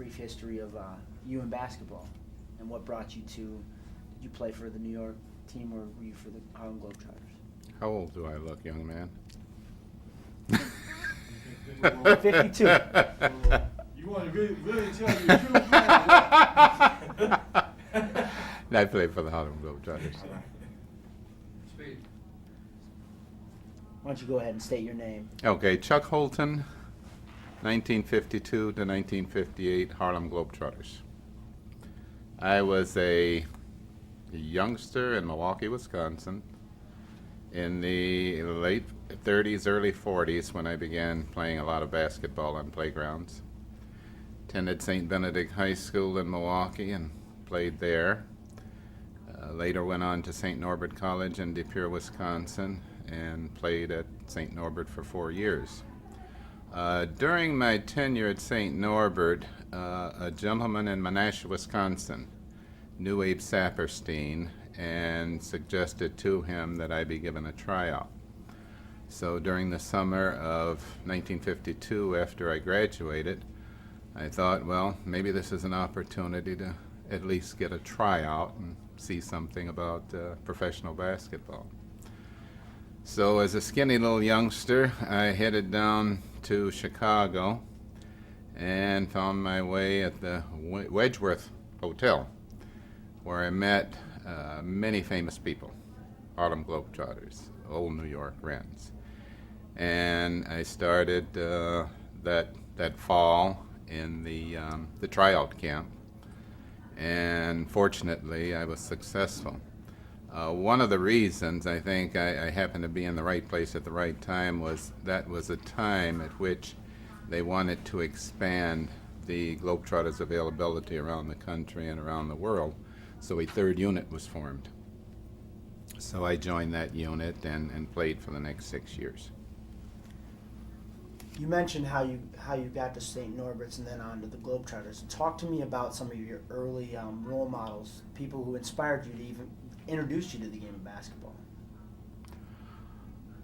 brief history of you in basketball and what brought you to. Did you play for the New York team or were you for the Harlem Globetrotters? How old do I look, young man? 52. You want to really tell the truth, man? I played for the Harlem Globetrotters. Speed. Why don't you go ahead and state your name? Okay, Chuck Holton, 1952 to 1958 Harlem Globetrotters. I was a youngster in Milwaukee, Wisconsin, in the late 30s, early 40s when I began playing a lot of basketball on playgrounds. Attended St. Benedict High School in Milwaukee and played there. Later went on to St. Norbert College in De Pere, Wisconsin, and played at St. Norbert for 4 years. During my tenure at St. Norbert, a gentleman in Menasha, Wisconsin, knew Abe Saperstein and suggested to him that I be given a tryout. So during the summer of 1952, after I graduated, I thought, well, maybe this is an opportunity to at least get a tryout and see something about professional basketball. So as a skinny little youngster, I headed down to Chicago and found my way at the Wedgeworth Hotel, where I met many famous people, Harlem Globetrotters, old New York Reds. And I started that fall in the tryout camp, and fortunately I was successful. One of the reasons I think I happened to be in the right place at the right time was that was a time at which they wanted to expand the Globetrotters availability around the country and around the world, so a third unit was formed. So I joined that unit and played for the next 6 years. You mentioned how you got to St. Norbert's and then on to the Globetrotters. Talk to me about some of your early role models, people who inspired you to even introduce you to the game of basketball.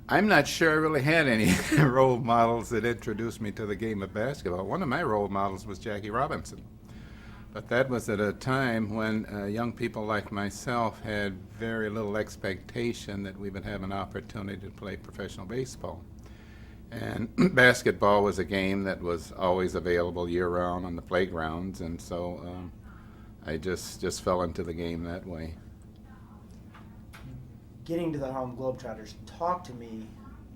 I'm not sure I really had any role models that introduced me to the game of basketball. One of my role models was Jackie Robinson. But that was at a time when young people like myself had very little expectation that we would have an opportunity to play professional baseball. And basketball was a game that was always available year-round on the playgrounds, and so I just fell into the game that way. Getting to the Harlem Globetrotters, talk to me,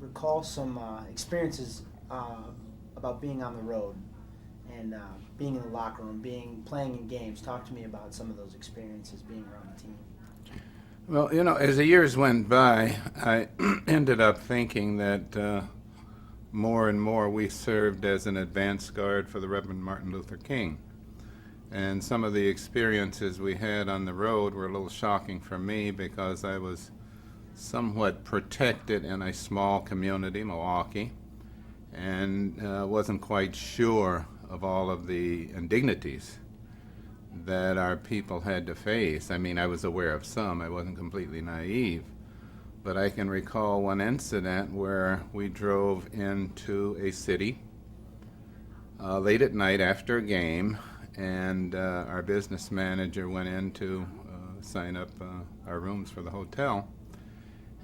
recall some experiences about being on the road and being in the locker room, playing in games. Talk to me about some of those experiences being around the team. Well, you know, as the years went by, I ended up thinking that more and more we served as an advance guard for the Reverend Martin Luther King. And some of the experiences we had on the road were a little shocking for me because I was somewhat protected in a small community, Milwaukee, and wasn't quite sure of all of the indignities that our people had to face. I mean, I was aware of some. I wasn't completely naive. But I can recall one incident where we drove into a city late at night after a game, and our business manager went in to sign up our rooms for the hotel.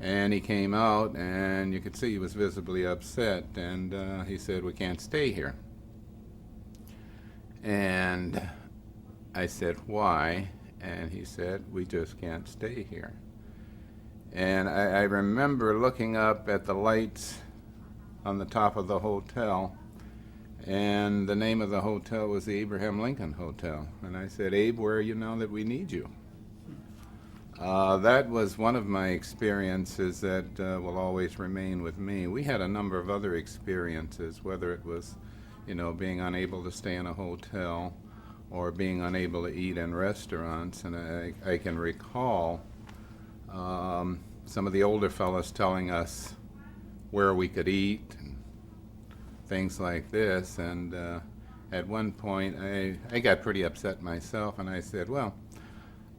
And he came out, and you could see he was visibly upset, and he said, "We can't stay here." And I said, "Why?" And he said, "We just can't stay here." And I remember looking up at the lights on the top of the hotel, and the name of the hotel was the Abraham Lincoln Hotel. And I said, "Abe, where are you now that we need you?" That was one of my experiences that will always remain with me. We had a number of other experiences, whether it was, you know, being unable to stay in a hotel or being unable to eat in restaurants. And I can recall some of the older fellows telling us where we could eat and things like this. And at one point, I got pretty upset myself, and I said, "Well,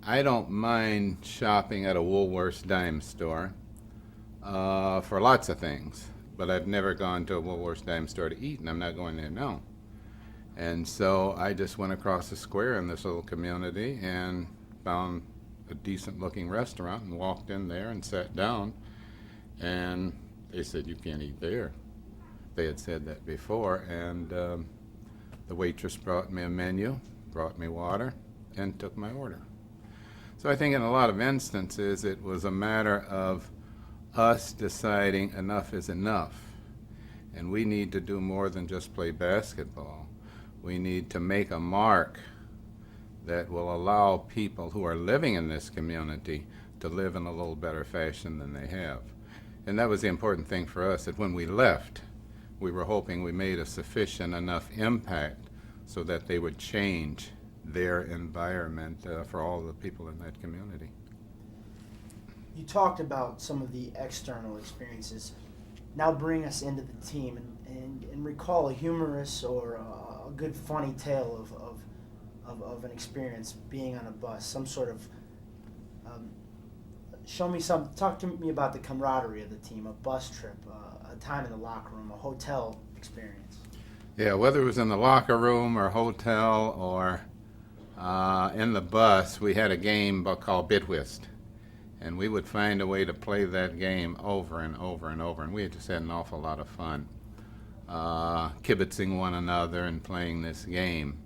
I don't mind shopping at a Woolworth's dime store for lots of things, but I've never gone to a Woolworth's dime store to eat, and I'm not going there now." And so I just went across the square in this little community and found a decent looking restaurant and walked in there and sat down. And they said, "You can't eat there." They had said that before. And the waitress brought me a menu, brought me water, and took my order. So I think in a lot of instances it was a matter of us deciding enough is enough. And we need to do more than just play basketball. We need to make a mark that will allow people who are living in this community to live in a little better fashion than they have. And that was the important thing for us, that when we left, we were hoping we made a sufficient enough impact so that they would change their environment for all the people in that community. You talked about some of the external experiences. Now bring us into the team and recall a humorous or a good funny tale of an experience being on a bus, some sort of talk to me about the camaraderie of the team, a bus trip, a time in the locker room, a hotel experience. Yeah, whether it was in the locker room or hotel or in the bus, we had a game called Bid Whist. And we would find a way to play that game over and over and over. And we just had an awful lot of fun kibitzing one another and playing this game.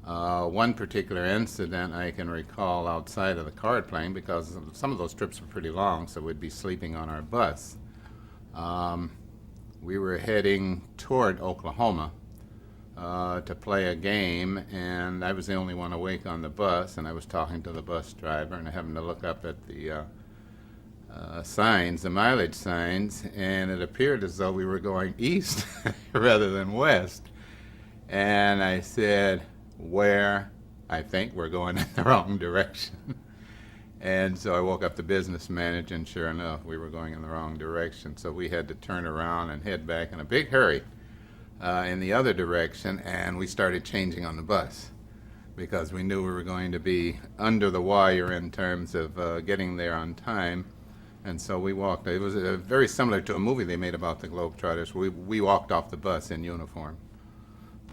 One particular incident I can recall outside of the card playing, because some of those trips were pretty long, so we'd be sleeping on our bus. We were heading toward Oklahoma to play a game, and I was the only one awake on the bus, and I was talking to the bus driver, and I happened to look up at the signs, the mileage signs, and it appeared as though we were going east rather than west. And I said, "Where? I think we're going in the wrong direction." And so I woke up the business manager, and sure enough, we were going in the wrong direction. So we had to turn around and head back in a big hurry in the other direction, and we started changing on the bus because we knew we were going to be under the wire in terms of getting there on time. And so we walked. It was very similar to a movie they made about the Globetrotters. We walked off the bus in uniform.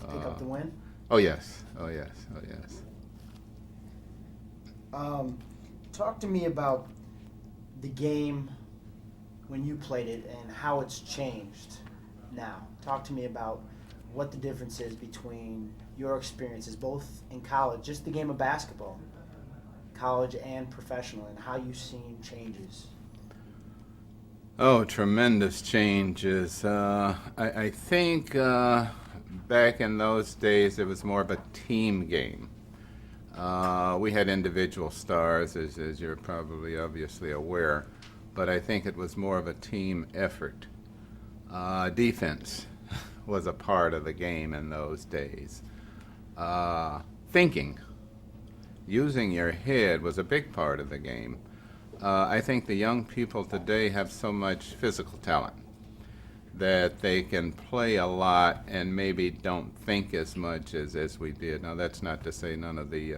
Pick up the win? Oh, yes. Oh, yes. Oh, yes. Talk to me about the game when you played it and how it's changed now. Talk to me about what the difference is between your experiences, both in college, just the game of basketball, college and professional, and how you've seen changes. Oh, tremendous changes. I think back in those days it was more of a team game. We had individual stars, as you're probably obviously aware, but I think it was more of a team effort. Defense was a part of the game in those days. Thinking, using your head was a big part of the game. I think the young people today have so much physical talent that they can play a lot and maybe don't think as much as we did. Now, that's not to say none of the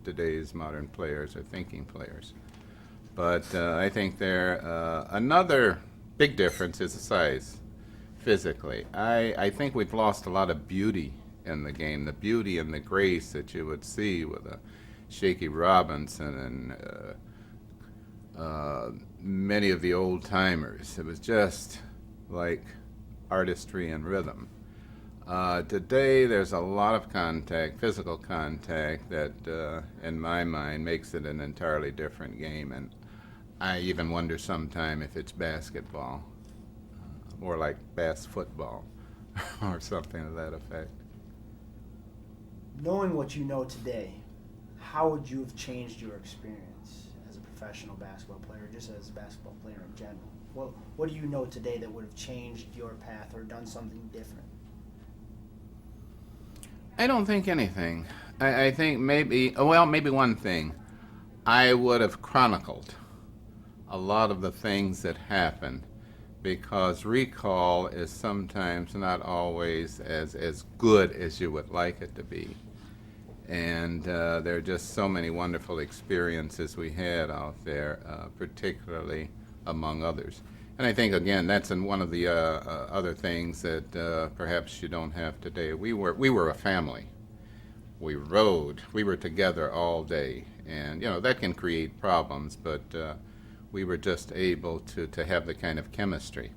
today's modern players are thinking players. But I think another big difference is the size, physically. I think we've lost a lot of beauty in the game, the beauty and the grace that you would see with a Shaky Robinson and many of the old timers. It was just like artistry and rhythm. Today there's a lot of contact, physical contact, that in my mind makes it an entirely different game, and I even wonder sometime if it's basketball, more like bass football or something to that effect. Knowing what you know today, how would you have changed your experience as a professional basketball player, just as a basketball player in general? What do you know today that would have changed your path or done something different? I don't think anything. I think maybe one thing. I would have chronicled a lot of the things that happened, because recall is sometimes not always as good as you would like it to be. And there are just so many wonderful experiences we had out there, particularly among others. And I think, again, that's in one of the other things that perhaps you don't have today. We were a family. We rode. We were together all day. And, that can create problems, but we were just able to have the kind of chemistry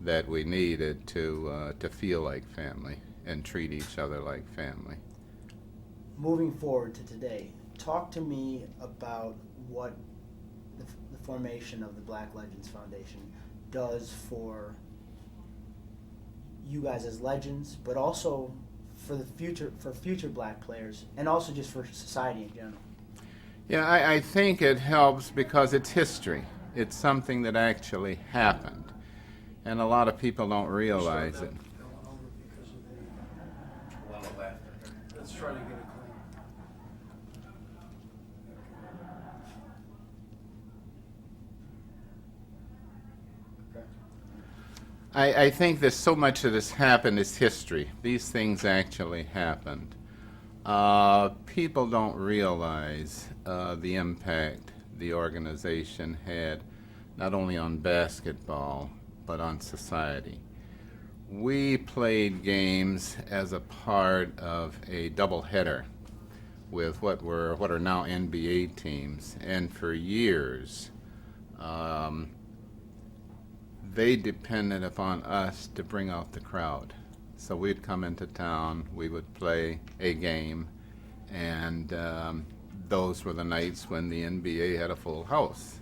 that we needed to feel like family and treat each other like family. Moving forward to today, talk to me about what the formation of the Black Legends Foundation does for you guys as legends, but also for future black players, and also just for society in general. Yeah, I think it helps because it's history. It's something that actually happened, and a lot of people don't realize it. Let's try to get it clean. I think that so much that has happened is history. These things actually happened. People don't realize the impact the organization had not only on basketball, but on society. We played games as a part of a doubleheader with what are now NBA teams, and for years, they depended upon us to bring out the crowd. So we'd come into town, we would play a game, and those were the nights when the NBA had a full house.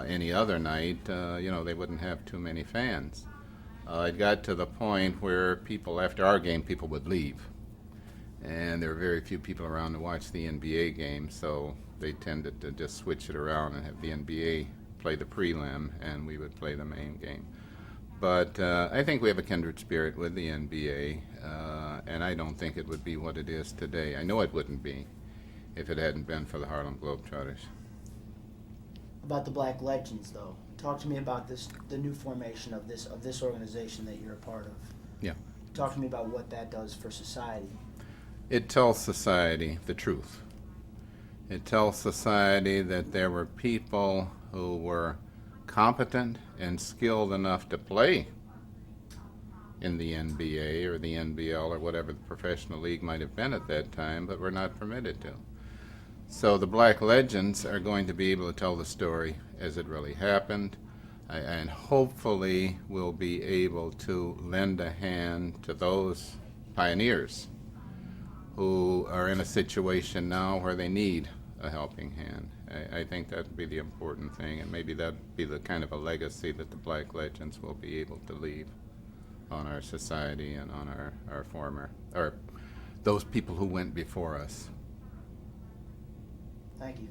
Any other night, they wouldn't have too many fans. It got to the point where people, after our game, people would leave. And there were very few people around to watch the NBA game, so they tended to just switch it around and have the NBA play the prelim, and we would play the main game. But I think we have a kindred spirit with the NBA, and I don't think it would be what it is today. I know it wouldn't be if it hadn't been for the Harlem Globetrotters. About the Black Legends, though, talk to me about the new formation of this organization that you're a part of. Yeah. Talk to me about what that does for society. It tells society the truth. It tells society that there were people who were competent and skilled enough to play in the NBA or the NBL or whatever the professional league might have been at that time, but were not permitted to. So the Black Legends are going to be able to tell the story as it really happened, and hopefully we'll be able to lend a hand to those pioneers who are in a situation now where they need a helping hand. I think that would be the important thing, and maybe that would be the kind of a legacy that the Black Legends will be able to leave on our society and on our former, or those people who went before us. Thank you.